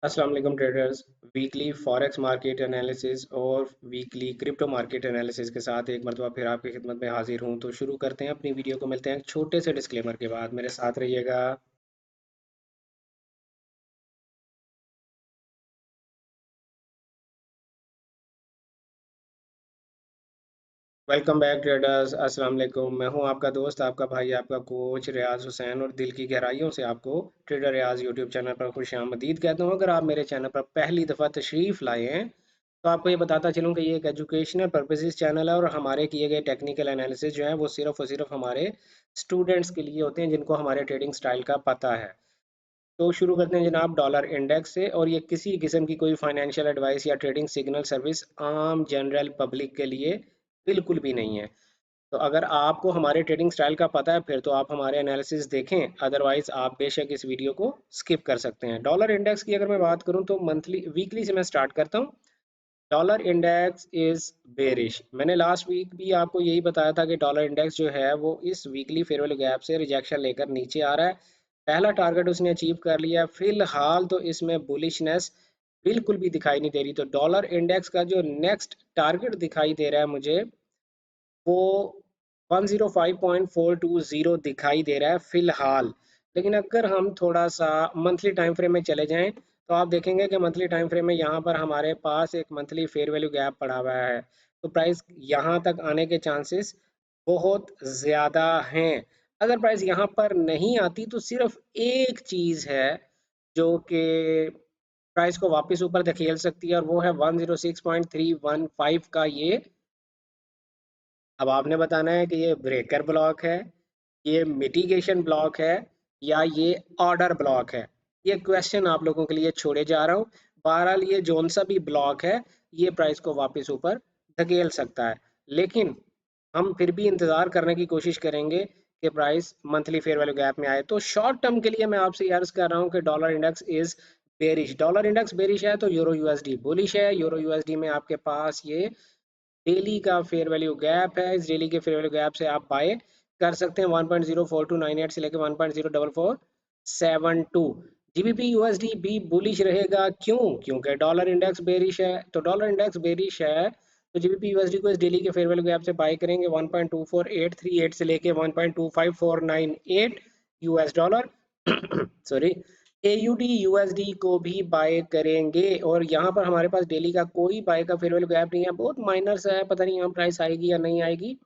अस्सलाम वालेकुम traders. Weekly forex market analysis और वीकली क्रिप्टो मार्केट एनालिसिस के साथ एक मरतबा फिर आपकी खिदमत में हाजिर हूं। तो शुरू करते हैं अपनी वीडियो को। मिलते हैं एक छोटे से डिस्क्लेमर के बाद। मेरे साथ रहिएगा। Welcome back traders. अस्सलाम वालेकुम। मैं हूं आपका दोस्त, आपका भाई, आपका कोच रियाज हुसैन, और दिल की गहराइयों से आपको ट्रेडर रियाज यूट्यूब चैनल पर खुशामदीद कहता हूं। अगर आप मेरे चैनल पर पहली दफ़ा तशरीफ़ लाए हैं तो आपको ये बताता चलूं कि ये एक एजुकेशनल पर्पसेस चैनल है, और हमारे किए गए टेक्निकल एनालिसिस जो है वो सिर्फ और सिर्फ हमारे स्टूडेंट्स के लिए होते हैं जिनको हमारे ट्रेडिंग स्टाइल का पता है। तो शुरू करते हैं जनाब डॉलर इंडेक्स से। और ये किसी किस्म की कोई फाइनेंशियल एडवाइस या ट्रेडिंग सिग्नल सर्विस आम जनरल पब्लिक के लिए बिल्कुल भी नहीं है। तो अगर आपको हमारे ट्रेडिंग स्टाइल का पता है फिर तो आप हमारे एनालिसिस देखें, अदरवाइज आप बेशक इस वीडियो को स्किप कर सकते हैं। डॉलर इंडेक्स की अगर मैं बात करूं तो मंथली वीकली से मैं स्टार्ट करता हूं। Dollar index is bearish. मैंने लास्ट वीक भी आपको यही बताया था कि डॉलर इंडेक्स जो है वो इस वीकली फेयरवेल गैप से रिजेक्शन लेकर नीचे आ रहा है। पहला टारगेट उसने अचीव कर लिया है। फिलहाल तो इसमें बुलिशनेस बिल्कुल भी दिखाई नहीं दे रही। तो डॉलर इंडेक्स का जो नेक्स्ट टारगेट दिखाई दे रहा है मुझे, वो 105.420 दिखाई दे रहा है फिलहाल। लेकिन अगर हम थोड़ा सा मंथली टाइम फ्रेम में चले जाएं तो आप देखेंगे कि मंथली टाइम फ्रेम में यहाँ पर हमारे पास एक मंथली फेयर वैल्यू गैप पड़ा हुआ है। तो प्राइस यहाँ तक आने के चांसेस बहुत ज़्यादा हैं। अगर प्राइस यहाँ पर नहीं आती तो सिर्फ एक चीज़ है जो कि प्राइस को वापस ऊपर धकेल सकती है, और वो है 106.315 का ये। अब आपने बताना है कि ये ब्रेकर ब्लॉक है, ये मिटिगेशन ब्लॉक है, या ये ऑर्डर ब्लॉक है। ये क्वेश्चन आप लोगों के लिए छोड़े जा रहा हूँ। बहरहाल ये जोन सा भी ब्लॉक है, ये प्राइस को वापस ऊपर धकेल सकता है। लेकिन हम फिर भी इंतज़ार करने की कोशिश करेंगे कि price monthly fair value gap में आए। तो शॉर्ट टर्म के लिए मैं आपसे ये अर्ज कर रहा हूँ कि dollar index is bearish. Dollar index bearish है तो यूरो यूएसडी बुलिश है। यूरो यूएसडी में आपके पास ये डेली का फेयर वैल्यू गैप है। इस डेली के फेयर वैल्यू गैप से आप बाय कर सकते हैं 1.04298 से लेकर 1.04472। जीबीपी यूएसडी भी बुलिश रहेगा। क्यों? क्योंकि डॉलर इंडेक्स बेरिश है। तो डॉलर इंडेक्स बेरिश है तो जीबीपी यूएसडी को इस डेली के फेयर वैल्यू गैप से बाय करेंगे 1.24838 से लेके 1.25498 US dollar. Sorry, AUD USD को भी बाय करेंगे। और यहाँ पर हमारे पास डेली का कोई बाय का फेयर वैल्यू गैप नहीं है, बहुत माइनर सा है। पता नहीं यहाँ प्राइस आएगी या नहीं आएगी।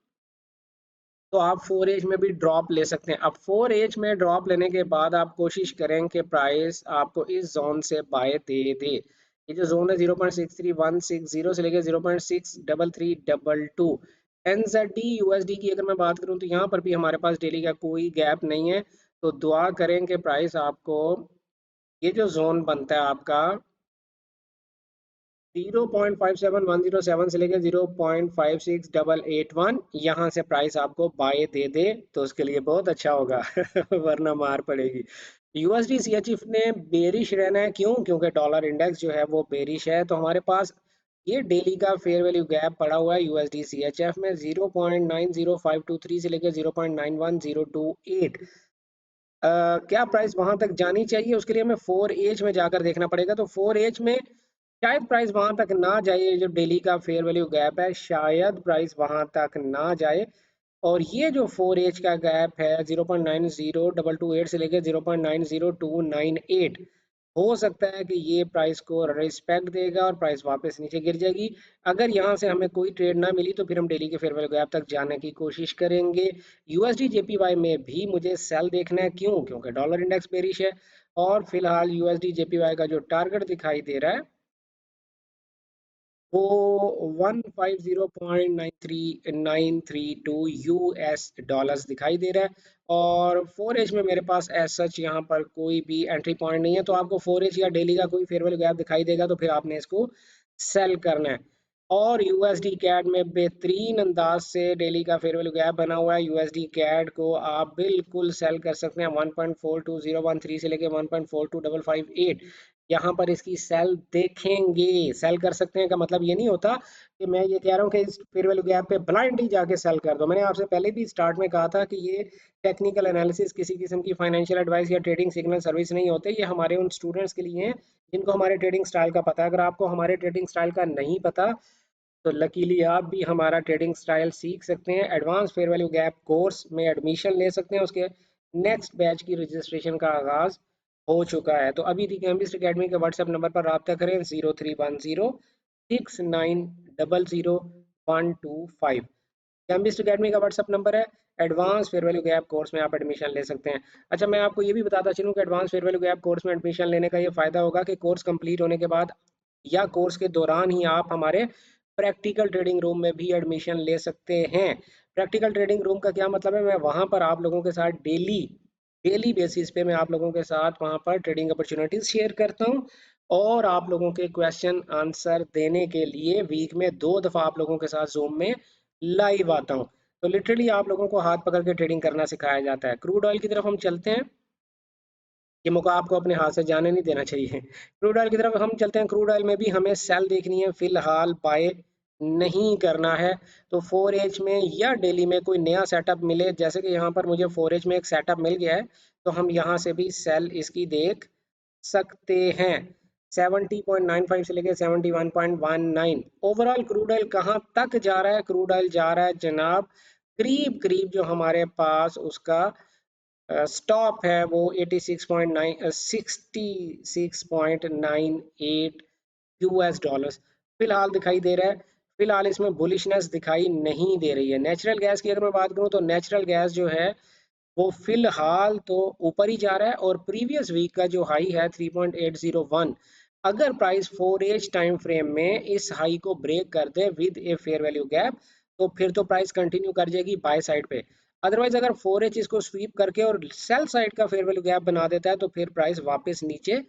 तो आप 4 एज में भी ड्रॉप ले सकते हैं। अब 4 एज में ड्रॉप लेने के बाद आप कोशिश करें कि प्राइस आपको इस जोन से बाय दे दे। ये जो जोन है 0.63160 से लेकर 0.63322। एनजेडी यूएसडी की अगर मैं बात करूं तो यहाँ पर भी हमारे पास डेली का कोई गैप नहीं है। तो दुआ करें कि प्राइस आपको ये जो जोन बनता है आपका 0.57107 से लेकर 0.56881, यहाँ से प्राइस आपको बाय दे दे तो उसके लिए बहुत अच्छा होगा। वरना मार पड़ेगी। यूएसडी सीएचएफ ने बेरिश रहना है। क्यों? क्योंकि डॉलर इंडेक्स जो है वो बेरिश है। तो हमारे पास ये डेली का फेयर वैल्यू गैप पड़ा हुआ है यूएसडी सीएचएफ में 0.90523 से लेकर 0.91028। क्या प्राइस वहां तक जानी चाहिए? उसके लिए हमें 4 एज में जाकर देखना पड़ेगा। तो 4 एज में शायद प्राइस वहां तक ना जाए। ये जो डेली का फेयर वैल्यू गैप है शायद प्राइस वहां तक ना जाए। और ये जो 4 एज का गैप है 0.90228 से लेकर 0.90298, हो सकता है कि ये प्राइस को रिस्पेक्ट देगा और प्राइस वापस नीचे गिर जाएगी। अगर यहाँ से हमें कोई ट्रेड ना मिली तो फिर हम डेली के फेयर वैल्यू गैप तक जाने की कोशिश करेंगे। यूएसडी जेपीवाई में भी मुझे सेल देखना है। क्यों? क्योंकि डॉलर इंडेक्स बेरिश है। और फिलहाल यूएसडी जेपीवाई का जो टारगेट दिखाई दे रहा है वो 150.93932 यूएस डॉलर्स दिखाई दे रहा है। और 4 एज में मेरे पास एज सच यहाँ पर कोई भी एंट्री पॉइंट नहीं है। तो आपको 4 एज या डेली का कोई फेयर वैल्यू गैप दिखाई देगा तो फिर आपने इसको सेल करना है। और यूएसडी कैड में बेहतरीन अंदाज से डेली का फेयर वैल्यू गैप बना हुआ है। यूएसडी कैड को आप बिल्कुल सेल कर सकते हैं 1.42013 से लेके 1.42558। यहाँ पर इसकी सेल देखेंगे। सेल कर सकते हैं का मतलब ये नहीं होता कि मैं ये कह रहा हूँ कि इस फेयर वैल्यू गैप पे ब्लाइंडली जाके सेल कर दो। मैंने आपसे पहले भी स्टार्ट में कहा था कि ये टेक्निकल एनालिसिस किसी किस्म की फाइनेंशियल एडवाइस या ट्रेडिंग सिग्नल सर्विस नहीं होते। ये हमारे उन स्टूडेंट्स के लिए हैं जिनको हमारे ट्रेडिंग स्टाइल का पता है। अगर आपको हमारे ट्रेडिंग स्टाइल का नहीं पता तो लकीली आप भी हमारा ट्रेडिंग स्टाइल सीख सकते हैं। Advance fair value gap course में एडमिशन ले सकते हैं। उसके नेक्स्ट बैच की रजिस्ट्रेशन का आगाज हो चुका है। तो अभी दी कैम्बिस्ट अकेडमी के व्हाट्सएप नंबर पर रब्ता करें 031069000125। कैम्बिस्ट अकेडमी का व्हाट्सएप नंबर है। Advance fair value gap course में आप एडमिशन ले सकते हैं। अच्छा, मैं आपको ये भी बताता चलूँ कि advance fair value gap course में एडमिशन लेने का ये फ़ायदा होगा कि कोर्स कंप्लीट होने के बाद या कोर्स के दौरान ही आप हमारे प्रैक्टिकल ट्रेडिंग रूम में भी एडमिशन ले सकते हैं। प्रैक्टिकल ट्रेडिंग रूम का क्या मतलब है? मैं वहाँ पर आप लोगों के साथ डेली डेली बेसिस पे मैं आप लोगों के साथ वहाँ पर ट्रेडिंग अपॉर्चुनिटीज शेयर करता हूँ और आप लोगों के क्वेश्चन आंसर देने के लिए वीक में 2 दफ़ा आप लोगों के साथ जूम में लाइव आता हूँ। तो लिटरली आप लोगों को हाथ पकड़ के ट्रेडिंग करना सिखाया जाता है। क्रूड ऑयल की तरफ हम चलते हैं। ये मौका आपको अपने हाथ से जाने नहीं देना चाहिए। क्रूड ऑयल की तरफ हम चलते हैं। क्रूड ऑयल में भी हमें सेल देखनी है, फिलहाल बाय नहीं करना है। तो 4H में या डेली में कोई नया सेटअप मिले, जैसे कि यहाँ पर मुझे 4H में एक सेटअप मिल गया है, तो हम यहाँ से भी सेल इसकी देख सकते हैं। 70.95 से लेके 71.19 ओवरऑल क्रूड ऑयल कहाँ तक जा रहा है? क्रूड ऑयल जा रहा है जनाब करीब करीब जो हमारे पास उसका स्टॉप है वो 86.9 66.98 यूएस डॉलर्स फिलहाल दिखाई दे रहा है। फिलहाल इसमें बुलिशनेस दिखाई नहीं दे रही है। नेचुरल गैस की अगर मैं बात करूं तो नेचुरल गैस जो है वो फिलहाल तो ऊपर ही जा रहा है और प्रीवियस वीक का जो हाई है 3.801, अगर प्राइस 4H टाइम फ्रेम में इस हाई को ब्रेक कर दे with a fair value gap तो फिर तो प्राइस कंटिन्यू कर जाएगी बाय साइड पे। अदरवाइज अगर 4H इसको स्वीप करके और सेल साइड का फेयर वैल्यू गैप बना देता है तो फिर प्राइस वापस नीचे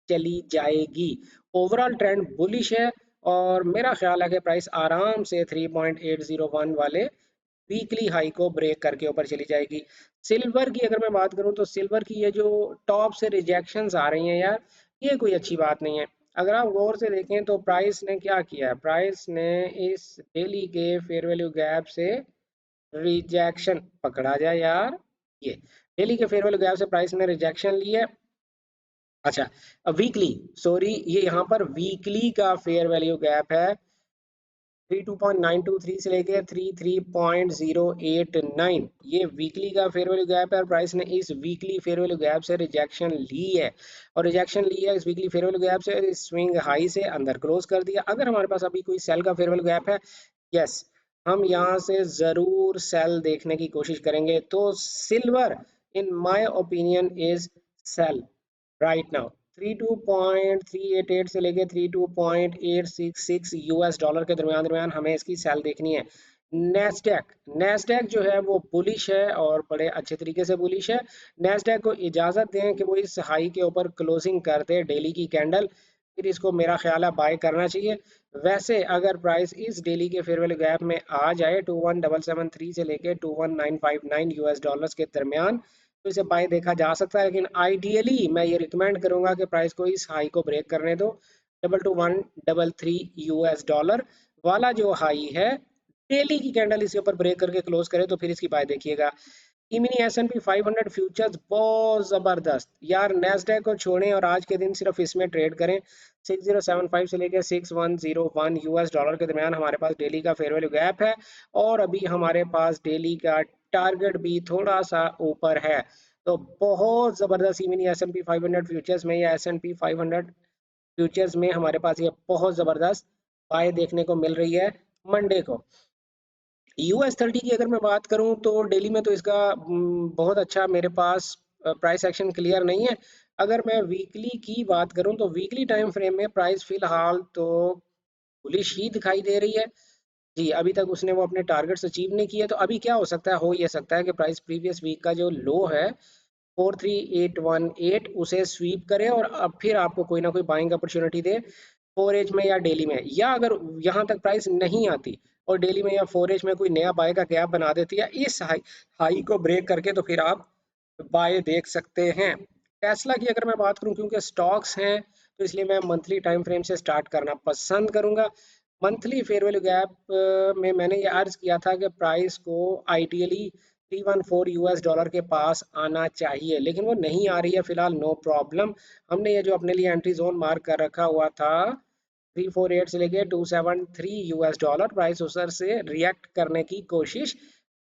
चली जाएगी। ओवरऑल ट्रेंड बुलिश है और मेरा ख्याल है कि प्राइस आराम से 3.801 वाले वीकली हाई को ब्रेक करके ऊपर चली जाएगी। सिल्वर की अगर मैं बात करूं तो सिल्वर की ये जो टॉप से रिजेक्शंस आ रही हैं यार, ये कोई अच्छी बात नहीं है। अगर आप गौर से देखें तो प्राइस ने क्या किया है? प्राइस ने इस डेली के फेयर वैल्यू गैप से रिजेक्शन पकड़ा जाए यार। ये डेली के फेयर वैल्यू गैप से प्राइस ने रिजेक्शन ली है। अच्छा, वीकली, सॉरी, ये यहाँ पर वीकली का फेयर वैल्यू गैप है 32.923 से लेके 33.089। ये वीकली का फेयर वैल्यू गैप है और प्राइस ने इस वीकली फेयर वैल्यू गैप से रिजेक्शन ली है और रिजेक्शन ली है इस वीकली फेयर वैल्यू गैप से स्विंग हाई से अंदर क्लोज कर दिया। अगर हमारे पास अभी कोई सेल का फेयर वैल्यू गैप है, यस, हम यहाँ से जरूर सेल देखने की कोशिश करेंगे। तो silver in my opinion is sell right now. 32.388 से लेके 32.866 यूएस डॉलर के दरमियान दरमियान हमें इसकी सेल देखनी है। नेस्डैक नेस्डैक जो है वो बुलिश है और बड़े अच्छे तरीके से बुलिश है। नेस्डैक को इजाजत दें कि वो इस हाई के ऊपर क्लोजिंग कर दे डेली की कैंडल, फिर इसको मेरा ख्याल है बाय करना चाहिए। वैसे अगर प्राइस इस डेली के फेयर वैल्यू गैप में आ जाए 21773 से लेके 21959 यूएस डॉलर्स के दरमियान तो इसे बाय देखा जा सकता है। लेकिन आइडियली मैं ये रिकमेंड करूंगा कि प्राइस को इस हाई को ब्रेक करने दो। 22133 यूएस डॉलर वाला जो हाई है डेली की कैंडल इसके ऊपर ब्रेक करके क्लोज करे तो फिर इसकी बाय देखिएगा। मिनी S&P 500 फ्यूचर्स बहुत जबरदस्त यार। नेस्डैक को छोड़ें और आज के दिन सिर्फ इसमें ट्रेड करें। 6075 से लेकर 6101 यूएस डॉलर के दरमियान हमारे पास डेली का फेयर वैल्यू गैप है और अभी हमारे पास डेली का टारगेट भी थोड़ा सा ऊपर है। तो बहुत जबरदस्त मिनी S&P 500 फ्यूचर्स में या S&P 500 फ्यूचर्स में हमारे पास ये बहुत जबरदस्त बाय देखने को मिल रही है मंडे को। US30 की अगर मैं बात करूं तो डेली में तो इसका बहुत अच्छा मेरे पास प्राइस एक्शन क्लियर नहीं है। अगर मैं वीकली की बात करूं तो वीकली टाइम फ्रेम में प्राइस फिलहाल तो बुलिश ही दिखाई दे रही है। जी, अभी तक उसने वो अपने टारगेट्स अचीव नहीं किए। तो अभी क्या हो सकता है? हो ये सकता है कि प्राइस प्रीवियस वीक का जो लो है 43818 उसे स्वीप करे और अब फिर आपको कोई ना कोई बाइंग अपॉर्चुनिटी दे 4H में या डेली में। या अगर यहाँ तक प्राइस नहीं आती और डेली में या 4H में कोई नया बाय का गैप बना देती है इस हाई को ब्रेक करके तो फिर आप बाय देख सकते हैं। टेस्ला की अगर मैं बात करूं क्योंकि स्टॉक्स हैं तो इसलिए मैं मंथली टाइम फ्रेम से स्टार्ट करना पसंद करूंगा। मंथली फेयर वैल्यू गैप में मैंने ये अर्ज किया था कि प्राइस को आइडियली 314 यूएस डॉलर के पास आना चाहिए, लेकिन वो नहीं आ रही है फिलहाल। नो प्रॉब्लम, हमने ये जो अपने लिए एंट्री जोन मार्क कर रखा हुआ था 348 से लेके 273 यूएस डॉलर, प्राइस उस से रिएक्ट करने की कोशिश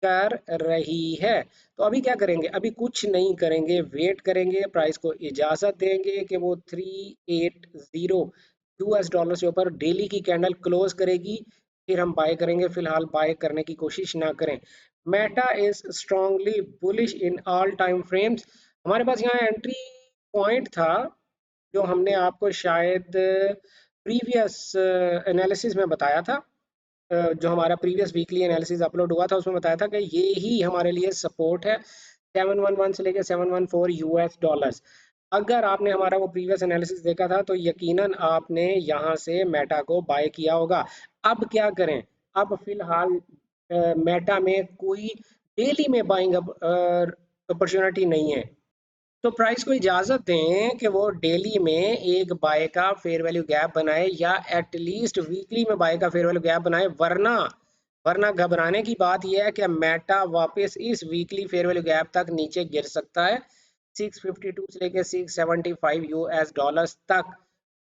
कर रही है। तो अभी क्या करेंगे, अभी कुछ नहीं करेंगे, वेट करेंगे, प्राइस को इजाजत देंगे कि वो 380 यूएस डॉलर से ऊपर डेली की कैंडल क्लोज करेगी, फिर हम बाय करेंगे। फिलहाल बाय करने की कोशिश ना करें। Meta is strongly bullish in all time frames. हमारे पास यहाँ एंट्री पॉइंट था जो हमने आपको शायद प्रीवियस एनालिसिस में बताया था। जो हमारा प्रीवियस वीकली एनालिसिस अपलोड हुआ था उसमें बताया था कि ये ही हमारे लिए सपोर्ट है, 711 से लेकर 714 यूएस डॉलर्स। अगर आपने हमारा वो प्रीवियस एनालिसिस देखा था तो यकीनन आपने यहाँ से मेटा को बाय किया होगा। अब क्या करें, अब फिलहाल मेटा में कोई डेली में बाइंग अपॉर्चुनिटी नहीं है, तो प्राइस को इजाजत दें कि वो डेली में एक बाय का फेयर वैल्यू गैप बनाए या एटलीस्ट वीकली में बाय का फेयर वैल्यू गैप बनाए। वरना वरना घबराने की बात यह है कि मेटा वापस इस वीकली फेयर वैल्यू गैप तक नीचे गिर सकता है। 652 से लेकर 675 यूएस डॉलर्स तक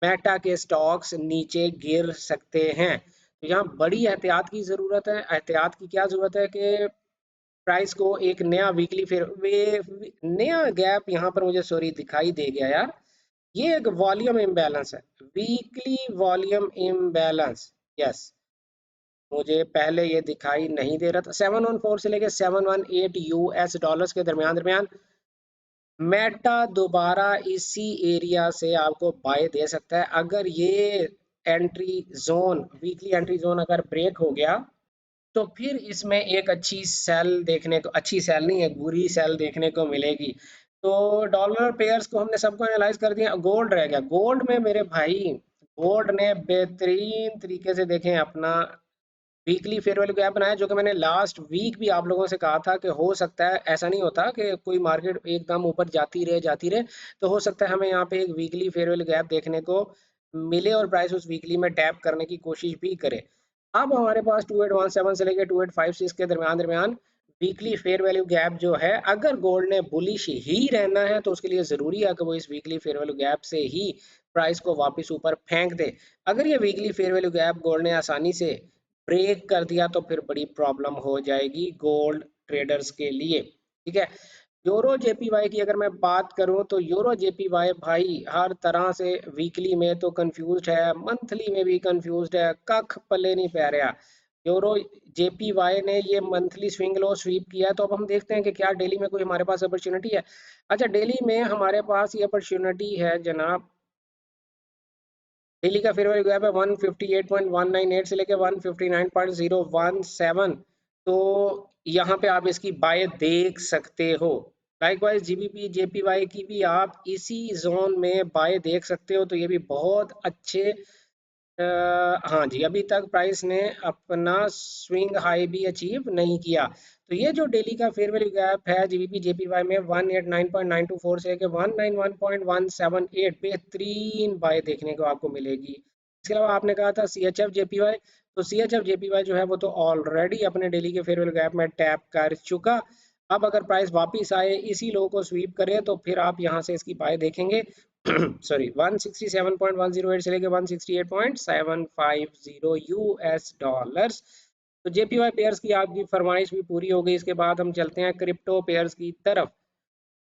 मेटा के स्टॉक्स नीचे गिर सकते हैं। तो यहाँ बड़ी एहतियात की ज़रूरत है। एहतियात की क्या ज़रूरत है कि प्राइस को एक नया वीकली फिर वे नया गैप यहाँ पर मुझे सॉरी दिखाई दे गया यार, ये एक वॉल्यूम इम्बैलेंस है, वीकली वॉल्यूम इम्बैलेंस। यस, मुझे पहले ये दिखाई नहीं दे रहा था। 714 से लेके 718 यूएस डॉलर्स के दरमियान दरमियान मेटा दोबारा इसी एरिया से आपको बाय दे सकता है। अगर ये entry zone, weekly entry zone अगर ब्रेक हो गया तो फिर इसमें एक अच्छी सेल देखने को, अच्छी सेल नहीं, एक बुरी सेल देखने को मिलेगी। तो डॉलर पेयर्स को हमने सबको एनालाइज कर दिया। गोल्ड रह गया। गोल्ड में मेरे भाई, गोल्ड ने बेहतरीन तरीके से देखें अपना वीकली फेयर वैल्यू गैप बनाया, जो कि मैंने लास्ट वीक भी आप लोगों से कहा था कि हो सकता है, ऐसा नहीं होता कि कोई मार्केट एकदम ऊपर जाती रहे, तो हो सकता है हमें यहाँ पे एक वीकली फेयर वैल्यू गैप देखने को मिले और प्राइस उस वीकली में टैप करने की कोशिश भी करे। अब हमारे पास 2817 से लेकर 2856 के दरमियान दरमियान वीकली फेयर वैल्यू गैप जो है, अगर गोल्ड ने बुलिश ही रहना है तो उसके लिए ज़रूरी है कि वो इस वीकली फेयर वैल्यू गैप से ही प्राइस को वापस ऊपर फेंक दे। अगर ये weekly fair value gap gold ने आसानी से ब्रेक कर दिया तो फिर बड़ी प्रॉब्लम हो जाएगी गोल्ड ट्रेडर्स के लिए। ठीक है। यूरो जेपीवाई की अगर मैं बात करूं तो यूरो जेपीवाई भाई हर तरह से वीकली में तो कंफ्यूज्ड है, मंथली में भी कंफ्यूज्ड है, कख पल्ले नहीं पै रहा। यूरो जेपीवाई ने ये मंथली स्विंग लो स्वीप किया है, तो अब हम देखते हैं कि क्या डेली में कोई हमारे पास अपॉर्चुनिटी है। अच्छा, डेली में हमारे पास ये अपॉर्चुनिटी है जनाब, दिल्ली का फेयर वैल्यू गैप है 158.198 से लेकर 159.017। तो यहाँ पे आप इसकी बाय देख सकते हो। लाइकवाइज जीबीपी जेपीवाई की भी आप इसी जोन में बाय देख सकते हो। तो ये भी बहुत अच्छे हाँ जी, अभी तक प्राइस ने अपना स्विंग हाई भी अचीव नहीं किया। तो ये जो डेली का फेयर वैल्यू गैप है जीबीपी जेपीवाई में 189.924 से लेकर 191.178, बेहतरीन बाय देखने को आपको मिलेगी। इसके अलावा आपने कहा था सी एच एफ जेपीवाई, तो सी एच एफ जेपीवाई जो है वो तो ऑलरेडी अपने डेली के फेयर वैल्यू गैप में टैप कर चुका। अब अगर प्राइस वापिस आए इसी लो को स्वीप करे तो फिर आप यहाँ से इसकी बाय देखेंगे। सॉरी, 167.108 से लेके 168.750 यूएस डॉलर्स। तो जेपीवाई पेयर्स की आपकी फरमाइश भी पूरी हो गई। इसके बाद हम चलते हैं क्रिप्टो पेयर्स की तरफ।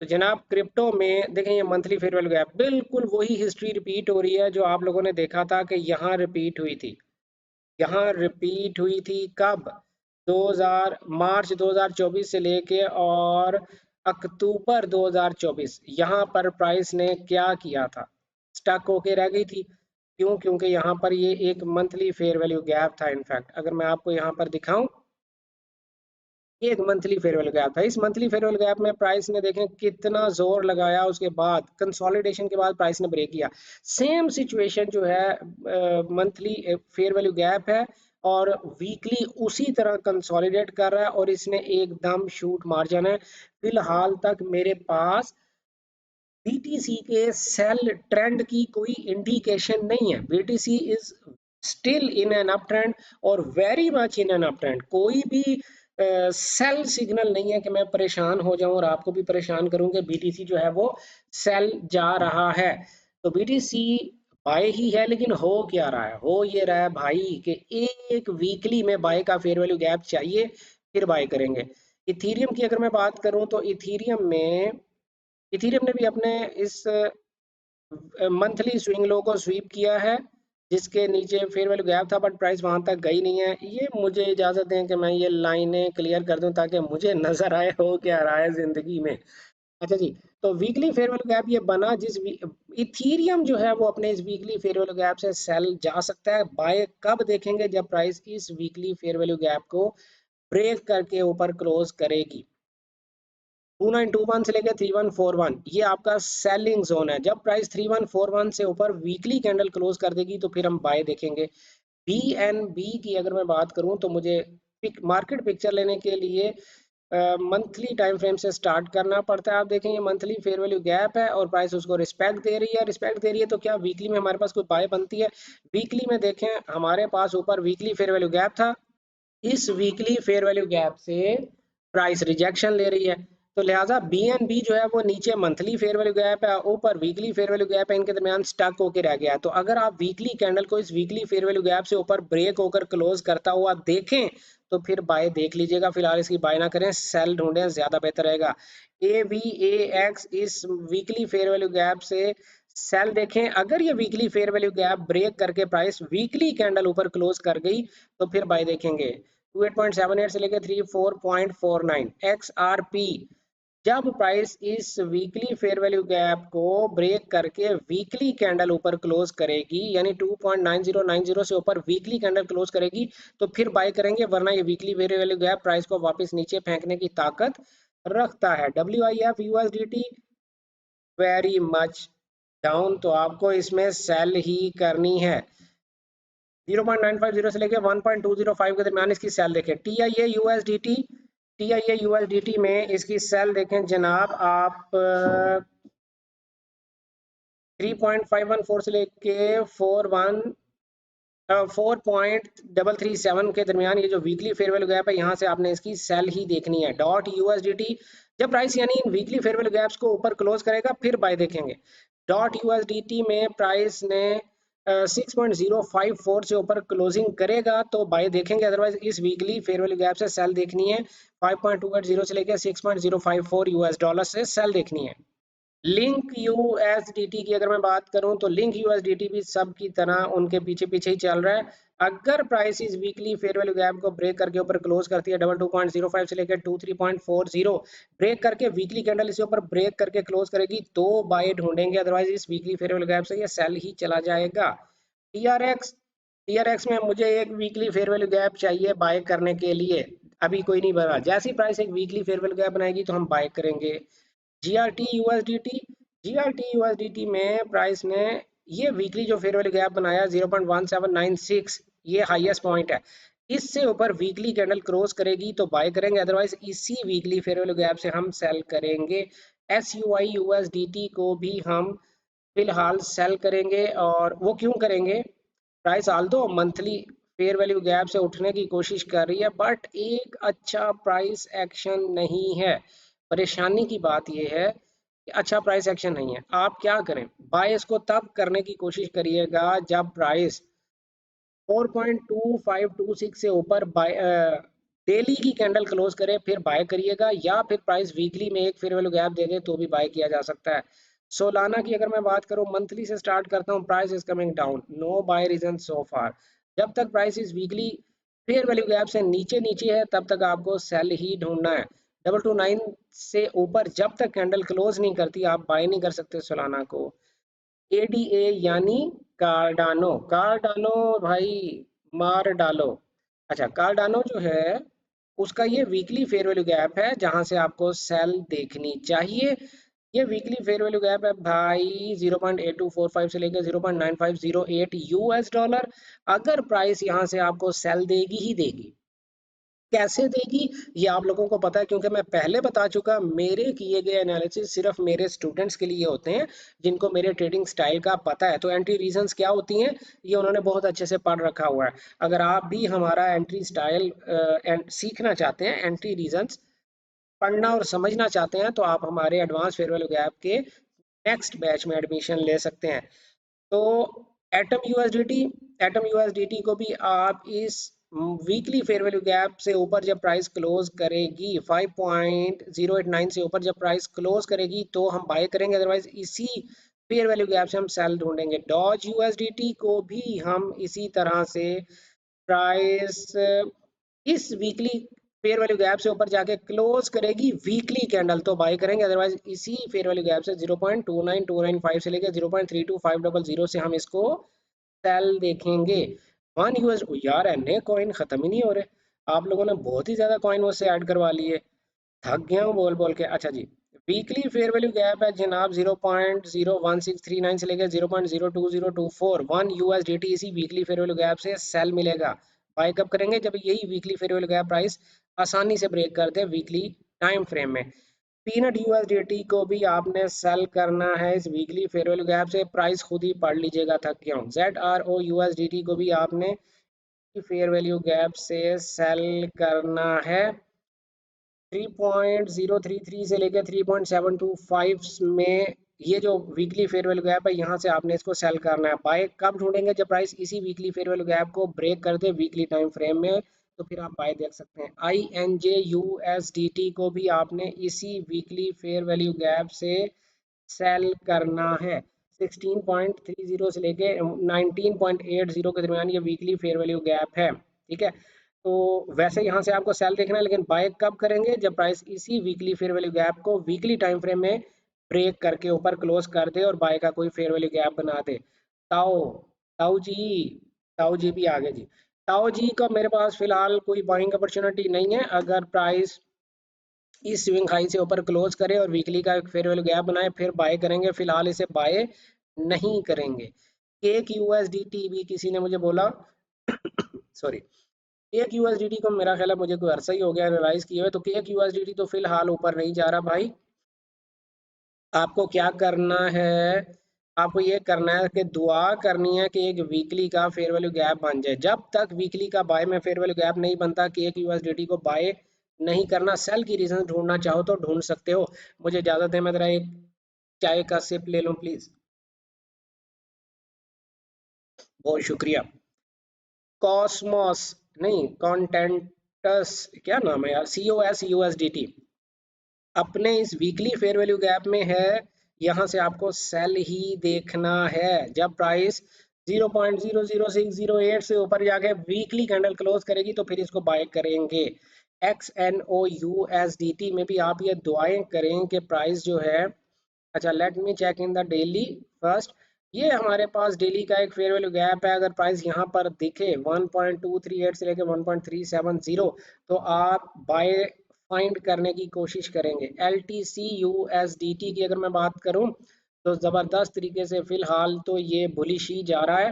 तो जनाब क्रिप्टो में देखें, ये मंथली फेयर वैल्यू गैप बिल्कुल वही हिस्ट्री रिपीट हो रही है जो आप लोगों ने देखा था कि यहाँ रिपीट हुई थी। यहाँ रिपीट हुई थी कब, 2000 मार्च 2024 से लेके और अक्टूबर 2024। यहाँ पर प्राइस ने क्या किया था, स्टक होके रह गई थी। क्यों? क्योंकि यहाँ पर ये एक मंथली फेयर वैल्यू गैप था। इनफैक्ट अगर मैं आपको यहाँ पर दिखाऊं, ये एक मंथली फेयर वैल्यू गैप था। इस मंथली फेयर वैल्यू गैप में प्राइस ने देखें कितना जोर लगाया, उसके बाद कंसोलिडेशन के बाद प्राइस ने ब्रेक किया। सेम सिचुएशन जो है, मंथली फेयर वैल्यू गैप है और वीकली उसी तरह कंसोलिडेट कर रहा है और इसने एकदम शूट मार्जिन है। फिलहाल तक मेरे पास बीटीसी के सेल ट्रेंड की कोई इंडिकेशन नहीं है। BTC is still in an up trend और very much in an up trend. कोई भी सेल सिग्नल नहीं है कि मैं परेशान हो जाऊं और आपको भी परेशान करूं कि बीटीसी जो है वो सेल जा रहा है। तो बीटीसी बाय ही है, लेकिन हो क्या रहा है? हो ये रहा है भाई कि एक वीकली में बाय का फेयर वैल्यू गैप चाहिए, फिर बाय करेंगे। इथीरियम की अगर मैं बात करूं तो इथीरियम ने भी अपने इस मंथली स्विंग लो को स्वीप किया है, जिसके नीचे फेयर वैल्यू गैप था, बट प्राइस वहां तक गई नहीं है। ये मुझे इजाजत दें कि मैं ये लाइनें क्लियर कर दूं ताकि मुझे नजर आए हो क्या रहा है जिंदगी में। अच्छा जी, तो वीकली फेयर वैल्यू गैप ये बना इथीरियम जो है वो अपने इस वीकली फेयर वैल्यू गैप से सेल जा सकता है। बाय कब देखेंगे? जब प्राइस इस वीकली फेयर वैल्यू गैप को ब्रेक करके ऊपर क्लोज करेगी। 2921 से लेकर 3141 ये आपका सेलिंग जोन है। जब प्राइस 3141 से ऊपर वीकली कैंडल क्लोज कर देगी तो फिर हम बाय देखेंगे। बीएनबी की अगर मैं बात करूं तो मुझे मार्केट पिक्चर लेने के लिए मंथली टाइम फ्रेम से स्टार्ट करना पड़ता है। आप देखेंगे मंथली फेयर वैल्यू गैप है और प्राइस उसको रिस्पेक्ट दे रही है। रिस्पेक्ट दे रही है तो क्या वीकली में हमारे पास कोई बाय बनती है? वीकली में देखें, हमारे पास ऊपर वीकली फेयर वैल्यू गैप था। इस वीकली फेयर वैल्यू गैप से प्राइस रिजेक्शन ले रही है, तो लिहाजा बीएनबी जो है वो नीचे मंथली फेयर वैल्यू गैप है, ऊपर वीकली फेयर वैल्यू गैप है, इनके दरमियान स्टक होकर रह गया है। तो अगर आप वीकली कैंडल को इस वीकली फेयर वैल्यू गैप से ऊपर ब्रेक होकर क्लोज करता हुआ देखें तो फिर बाय देख लीजिएगा। फिलहाल इसकी बाय ना करें, सेल ढूंढें, ज्यादा बेहतर रहेगा। ए वी ए एक्स इस वीकली फेयर वैल्यू गैप से सेल देखें। अगर ये weekly fair value gap break करके प्राइस वीकली कैंडल ऊपर क्लोज कर गई तो फिर बाय देखेंगे। 2878 से लेकर 34.49 XRP। जब प्राइस इस वीकली फेयर वैल्यू गैप को ब्रेक करके वीकली कैंडल ऊपर क्लोज करेगी, यानी 2.9090 से ऊपर वीकली कैंडल क्लोज करेगी तो फिर बाय करेंगे, वरना ये weekly fair value gap price को वापस नीचे फेंकने की ताकत रखता है। WIF USDT very much down, तो आपको इसमें सेल ही करनी है। 0.950 से लेके 1.205 के दरमियान इसकी सेल देखें। टी आई ए यूएसडीटी में इसकी सेल देखें जनाब आप 3.514 से लेके 4.337 के दरमियान ये जो वीकली फेयर वैल्यू गैप है, यहाँ से आपने इसकी सेल ही देखनी है। .USDT जब प्राइस यानी इन वीकली फेयर वैल्यू गैप्स को ऊपर क्लोज करेगा फिर बाय देखेंगे। .USDT में प्राइस ने 6.054 से ऊपर क्लोजिंग करेगा तो बाय देखेंगे, अदरवाइज इस वीकली फेयर वैल्यू गैप से सेल देखनी है। 5.280 से लेकर 6.054 यूएस डॉलर से सेल देखनी है। लिंक यूएसडीटी की अगर मैं बात करूं तो लिंक यूएसडीटी भी सब की तरह उनके पीछे पीछे ही चल रहा है। अगर प्राइस इस वीकली फेयर वैल्यू गैप को ब्रेक करके ऊपर क्लोज करती है 22.05 से लेकर 23.40 ब्रेक करके वीकली कैंडल इसे ऊपर ब्रेक करके क्लोज करेगी तो बाय ढूंढेंगे, अदरवाइज इस वीकली फेयर वैल्यू गैप से ये सेल ही चला जाएगा। टीआरएक्स टीआरएक्स में मुझे एक वीकली फेयर वैल्यू गैप चाहिए बाय करने के लिए, अभी कोई नहीं बना। जैसी प्राइस एक वीकली फेयर वैल्यू गैप बनाएगी तो हम बाय करेंगे। जीआरटी यूएसडीटी जीआरटी यूएसडीटी में प्राइस ने ये वीकली जो फेयर वैल्यू गैप बनाया 0.1796 ये हाईएस्ट पॉइंट है। इससे ऊपर वीकली कैंडल क्रॉस करेगी तो बाय करेंगे, अदरवाइज इसी वीकली फेयर वैल्यू गैप से हम सेल करेंगे। एसयूआई यूएसडीटी को भी हम फिलहाल सेल करेंगे। और वो क्यों करेंगे? Price Aldous monthly fair value gap से उठने की कोशिश कर रही है, बट एक अच्छा प्राइस एक्शन नहीं है। परेशानी की बात यह है कि अच्छा प्राइस एक्शन नहीं है। आप क्या करें? बाय इसको तब करने की कोशिश करिएगा जब प्राइस 4.2526 से ऊपर बाय डेली की कैंडल क्लोज करे फिर बाय करिएगा, या फिर प्राइस वीकली में एक फेयर वैल्यू गैप दे दे तो भी बाय किया जा सकता है। सोलाना की अगर मैं बात करूं, मंथली से स्टार्ट करता हूं, price is coming down, no buy reason so far. जब तक प्राइस इस वीकली फेयर वैल्यू गैप से नीचे नीचे है तब तक आपको सेल ही ढूंढना है। 229 से ऊपर जब तक कैंडल क्लोज नहीं करती आप बाय नहीं कर सकते सोलाना को। एडीए यानी कार्डानो, कार्डानो भाई मार डालो। अच्छा, कार्डानो जो है उसका ये वीकली फेयर वैल्यू गैप है जहां से आपको सेल देखनी चाहिए। ये वीकली फेयर वैल्यू गैप है भाई 0.8245 से लेकर 0.9508 यूएस डॉलर। अगर प्राइस यहां से आपको सेल देगी ही देगी कैसे देगी ये आप लोगों को पता है, क्योंकि मैं पहले बता चुका, मेरे किए गए एनालिसिस सिर्फ मेरे स्टूडेंट्स के लिए होते हैं जिनको मेरे ट्रेडिंग स्टाइल का पता है। तो एंट्री रीजंस क्या होती हैं ये उन्होंने बहुत अच्छे से पढ़ रखा हुआ है। अगर आप भी हमारा एंट्री स्टाइल सीखना चाहते हैं, एंट्री रीजंस पढ़ना और समझना चाहते हैं, तो आप हमारे एडवांस फेयर वैल्यू गैप के नेक्स्ट बैच में एडमिशन ले सकते हैं। तो एटम यूएसडीटी, एटम यूएसडीटी को भी आप इस वीकली फेयर वैल्यू गैप से ऊपर जब प्राइस क्लोज करेगी 5.089 से ऊपर जब प्राइस क्लोज करेगी तो हम बाय करेंगे, अदरवाइज इसी फेयर वैल्यू गैप से हम सेल ढूंढेंगे। डॉज यूएसडीटी को भी हम इसी तरह से प्राइस इस वीकली फेयर वैल्यू गैप से ऊपर जाके क्लोज करेगी वीकली कैंडल तो बाय करेंगे, अदरवाइज इसी फेयर वैल्यू गैप से 0.29295 से लेकर 0.32500 से हम इसको सेल देखेंगे। 1 यूएस यार एने कॉइन खत्म ही नहीं हो रहे, आप लोगों ने बहुत ही ज्यादा कॉइन मुझसे ऐड करवा लिए, थक गया हूँ बोल बोल के। अच्छा जी, वीकली फेयर वैल्यू गैप है जनाब 0.01639 से लेकर 0.02024, 1 यूएसडीटी इसी वीकली फेयर वैल्यू गैप से सेल मिलेगा। बाय कब करेंगे, जब यही weekly fair value gap price आसानी से ब्रेक कर दे वीकली टाइम फ्रेम में। पीनट यूएसडीटी को भी आपने सेल करना है इस वीकली फेयर वैल्यू गैप से, प्राइस खुद ही पढ़ लीजिएगा, थक गया हूँ। जेड आर ओ यूएसडीटी को भी आपने फेयर वैल्यू गैप से सेल करना है 3.033 से लेकर 3.725 में। ये जो वीकली फेयर वैल्यू गैप है यहाँ से आपने इसको सेल करना है। बाय कब ढूंढेंगे, जब प्राइस इसी वीकली फेयर वैल्यू गैप को ब्रेक कर दे वीकली टाइम फ्रेम में, तो फिर आप बाय देख सकते हैं। I N J U S D T को भी आपने इसी वीकली फेयर वैल्यू गैप से सेल करना है 16.30 से लेके 19.80 के दरमियान, ये वीकली फेयर वैल्यू गैप है, ठीक है। तो वैसे यहाँ से आपको सेल देखना है, लेकिन बाय कब करेंगे, जब प्राइस इसी वीकली फेयर वैल्यू गैप को वीकली टाइम फ्रेम में ब्रेक करके ऊपर क्लोज कर दे और बाय का कोई फेयर वैल्यू गैप बना दे। ताओ, ताऊ जी, ताऊ जी भी आगे जी। ताऊ जी का मेरे पास फिलहाल कोई बाइंग अपॉर्चुनिटी नहीं है, अगर प्राइस इस स्विंग हाई से ऊपर क्लोज करे और वीकली का एक फेयर वैल्यू गैप बनाए फिर बाय करेंगे, फिलहाल इसे बाय नहीं करेंगे। केक यूएसडीटी भी किसी ने मुझे बोला सॉरी, केक यूएसडीटी को मेरा ख्याल है मुझे कोई अरसा ही हो गया एनालाइज किए हुए, तो केक यूएसडीटी तो फिलहाल ऊपर नहीं जा रहा भाई। आपको क्या करना है, आपको ये करना है कि दुआ करनी है कि एक वीकली का फेयर वैल्यू गैप बन जाए। जब तक वीकली का बाय में फेयर वैल्यू गैप नहीं बनता कि एक यूएसडीटी को बाय नहीं करना। सेल की रीजन ढूंढना चाहो तो ढूंढ सकते हो। मुझे इजाजत है, मैं जरा एक चाय का सिप ले लूं प्लीज। बहुत शुक्रिया। कॉस्मोस, नहीं कॉन्टेंटस, क्या नाम है यार, C O S U S D T अपने इस वीकली फेयर वैल्यू गैप में है, यहाँ से आपको सेल ही देखना है। जब प्राइस 0.00608 से ऊपर जाके वीकली कैंडल क्लोज करेगी तो फिर इसको बाय करेंगे। X N O U S D T में भी आप ये दुआएं करें कि प्राइस जो है, अच्छा let me check in the daily first. ये हमारे पास डेली का एक फेयर वैल्यू गैप है, अगर प्राइस यहाँ पर दिखे 1.238 से लेकर 1.370 तो आप बाय फाइंड करने की कोशिश करेंगे। L T C U S D T की अगर मैं बात करूं तो ज़बरदस्त तरीके से फिलहाल तो ये बुलिश ही जा रहा है।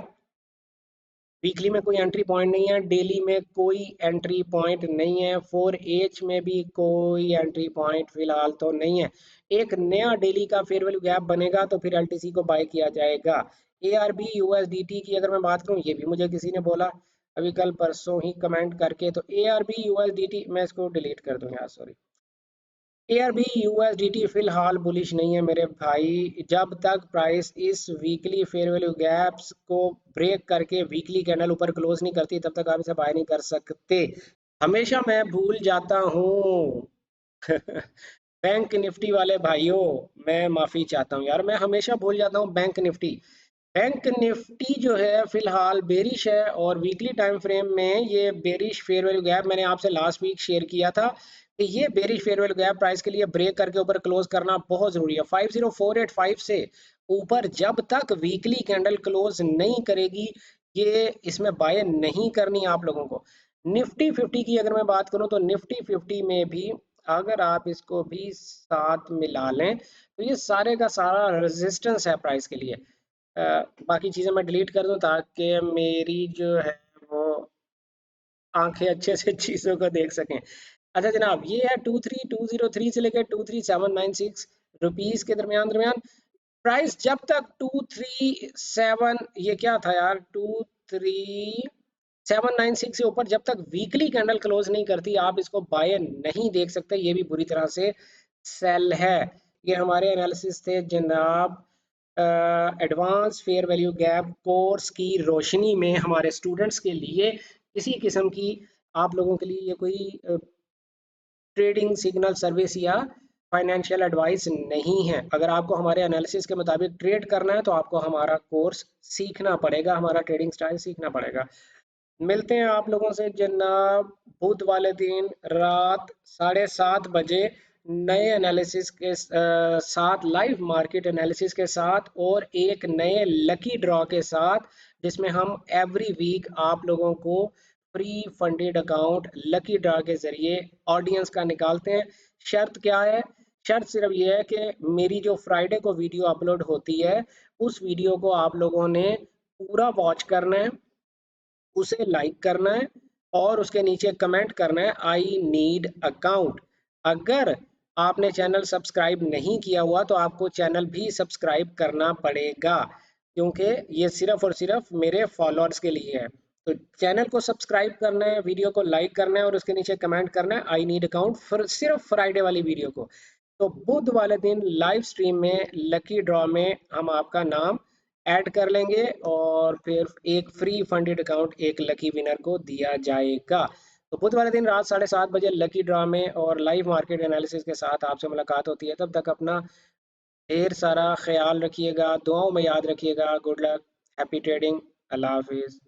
वीकली में कोई एंट्री पॉइंट नहीं है, डेली में कोई एंट्री पॉइंट नहीं है, 4H में भी कोई एंट्री पॉइंट फिलहाल तो नहीं है। एक नया डेली का फेयर वैल्यू गैप बनेगा तो फिर एलटीसी को बाय किया जाएगा। ए आर बी यूएसडीटी की अगर मैं बात करूं, ये भी मुझे किसी ने बोला अभी कल परसों ही कमेंट करके, तो ए आर बी यूएसडीटी मैं इसको डिलीट कर दूं यार, सॉरी। एआरबी यूएसडीटी फिलहाल बुलिश नहीं है मेरे भाई, जब तक प्राइस इस वीकली फेयर वैल्यू गैप्स को ब्रेक करके वीकली कैंडल ऊपर क्लोज नहीं करती तब तक आप इसे बाय नहीं कर सकते। हमेशा मैं भूल जाता हूँ बैंक निफ्टी वाले भाइयों, मैं माफी चाहता हूँ यार, मैं हमेशा भूल जाता हूँ बैंक निफ्टी। बैंक निफ्टी जो है फिलहाल बेरिश है और वीकली टाइम फ्रेम में ये बेरिश फेयर वैल्यू गैप मैंने आपसे लास्ट वीक शेयर किया था कि ये bearish fair value gap price के लिए ब्रेक करके ऊपर क्लोज करना बहुत जरूरी है। 50485 से ऊपर जब तक वीकली कैंडल क्लोज नहीं करेगी ये इसमें बाय नहीं करनी आप लोगों को। निफ्टी 50 की अगर मैं बात करूं तो निफ्टी 50 में भी अगर आप इसको भी साथ मिला लें तो ये सारे का सारा रेजिस्टेंस है प्राइस के लिए। बाकी चीज़ें मैं डिलीट कर दूं ताकि मेरी जो है वो आंखें अच्छे से चीजों को देख सकें। अच्छा जनाब, ये है 23,203 से लेकर 23,796 रुपीस के दरमियान दरमियान प्राइस। जब तक 237, ये क्या था यार, 23796 से ऊपर जब तक वीकली कैंडल क्लोज नहीं करती, आप इसको बाय नहीं देख सकते। ये भी बुरी तरह से सेल है। ये हमारे एनालिसिस थे जनाब, advance fair value gap course की रोशनी में हमारे स्टूडेंट्स के लिए। किसी किस्म की आप लोगों के लिए ये कोई ट्रेडिंग सिग्नल सर्विस या फाइनेंशियल एडवाइस नहीं है। अगर आपको हमारे एनालिसिस के मुताबिक ट्रेड करना है तो आपको हमारा कोर्स सीखना पड़ेगा, हमारा ट्रेडिंग स्टाइल सीखना पड़ेगा। मिलते हैं आप लोगों से जनाब बुध वाले दिन रात 7:30 बजे नए एनालिसिस के साथ, लाइव मार्केट एनालिसिस के साथ और एक नए लकी ड्रॉ के साथ, जिसमें हम एवरी वीक आप लोगों को pre funded account lucky draw के जरिए ऑडियंस का निकालते हैं। शर्त क्या है? शर्त सिर्फ ये है कि मेरी जो फ्राइडे को वीडियो अपलोड होती है, उस वीडियो को आप लोगों ने पूरा वॉच करना है, उसे लाइक करना है और उसके नीचे कमेंट करना है आई नीड अकाउंट। अगर आपने चैनल सब्सक्राइब नहीं किया हुआ तो आपको चैनल भी सब्सक्राइब करना पड़ेगा, क्योंकि ये सिर्फ और सिर्फ मेरे फॉलोअर्स के लिए है। तो चैनल को सब्सक्राइब करना है, वीडियो को लाइक करना है और उसके नीचे कमेंट करना है आई नीड अकाउंट, सिर्फ फ्राइडे वाली वीडियो को। तो बुध वाले दिन लाइव स्ट्रीम में लकी ड्रॉ में हम आपका नाम ऐड कर लेंगे और फिर एक फ्री फंडेड अकाउंट एक लकी विनर को दिया जाएगा। तो बुध वाले दिन रात 7:30 बजे लकी ड्रा में और लाइव मार्केट एनालिसिस के साथ आपसे मुलाकात होती है। तब तक अपना ढेर सारा ख्याल रखिएगा, दुआओं में याद रखिएगा। गुड लक, हैप्पी ट्रेडिंग, अल्लाह हाफिज़।